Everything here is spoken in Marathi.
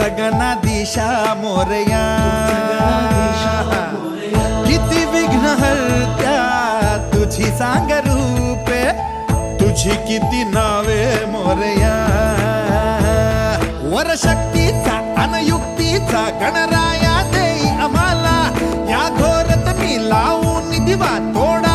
गणाधीशा मोरया किती विघ्न हरत्या तुझी सांग रूपे तुझी किती नावे मोरया वर शक्तीचा अनयुक्तीचा गणराया देई आम्हाला या घोरत मी लावून दिवा तोड